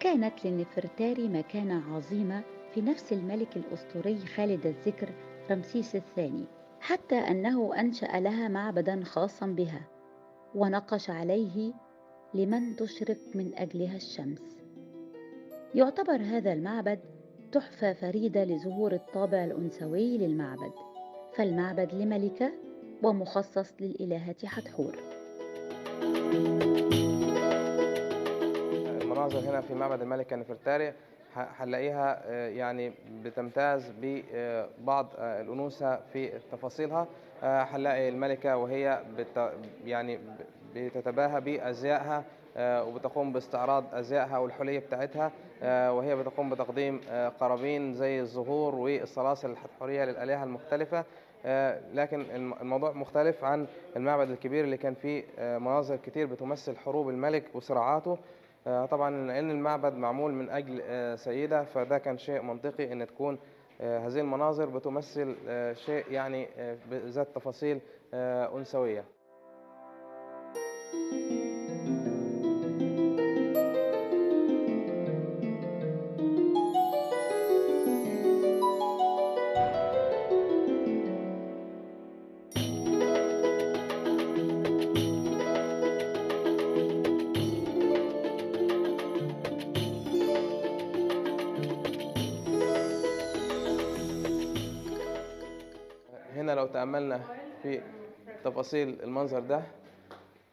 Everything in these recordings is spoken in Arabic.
كانت لنفرتاري مكانة عظيمة في نفس الملك الأسطوري خالد الذكر رمسيس الثاني، حتى أنه أنشأ لها معبدا خاصا بها ونقش عليه لمن تشرق من أجلها الشمس. يعتبر هذا المعبد تحفة فريدة لظهور الطابع الأنثوي للمعبد، فالمعبد لملكة ومخصص للإلهة حتحور. المناظر هنا في معبد الملكة نفرتاري هنلاقيها يعني بتمتاز ببعض الأنوثة في تفاصيلها. هنلاقي الملكة وهي يعني بتتباهى بأزيائها، وبتقوم باستعراض أزيائها والحلية بتاعتها، وهي بتقوم بتقديم قرابين زي الزهور والسلاسل الحتحورية للآلهة المختلفة. لكن الموضوع مختلف عن المعبد الكبير اللي كان فيه مناظر كتير بتمثل حروب الملك وصراعاته. طبعا لأن المعبد معمول من أجل سيدة، فده كان شيء منطقي أن تكون هذه المناظر بتمثل شيء يعني ذات تفاصيل أنثوية. هنا لو تأملنا في تفاصيل المنظر ده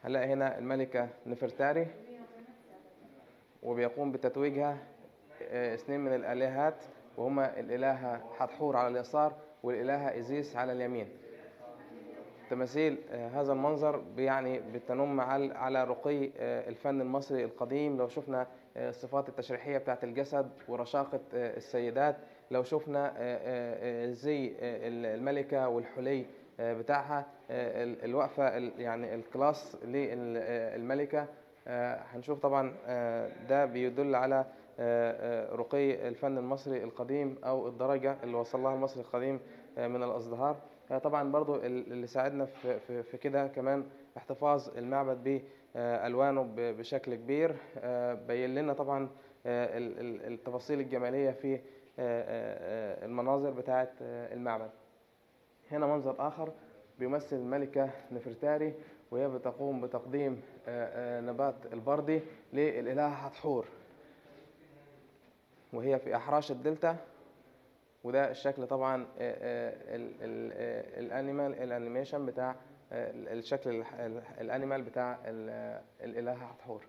هنلاقي هنا الملكة نفرتاري وبيقوم بتتويجها اثنين من الآلهات، وهما الإلهة حتحور على اليسار والإلهة إيزيس على اليمين. تماثيل هذا المنظر يعني بتنم على رقي الفن المصري القديم. لو شفنا الصفات التشريحية بتاعت الجسد ورشاقة السيدات، لو شفنا زي الملكة والحلي بتاعها، الوقفة يعني الكلاس للملكة، هنشوف طبعا ده بيدل على رقي الفن المصري القديم أو الدرجة اللي وصل لها المصري القديم من الازدهار. طبعا برضو اللي ساعدنا في كده كمان احتفاظ المعبد بألوانه بشكل كبير، بين لنا طبعا التفاصيل الجمالية في المناظر بتاعة المعبد. هنا منظر آخر بيمثل الملكة نفرتاري وهي بتقوم بتقديم نبات البردي للإلهة حتحور، وهي في أحراش الدلتا. وده الشكل طبعا الانيميشن بتاع الشكل الانيمال بتاع الإلهة حتحور.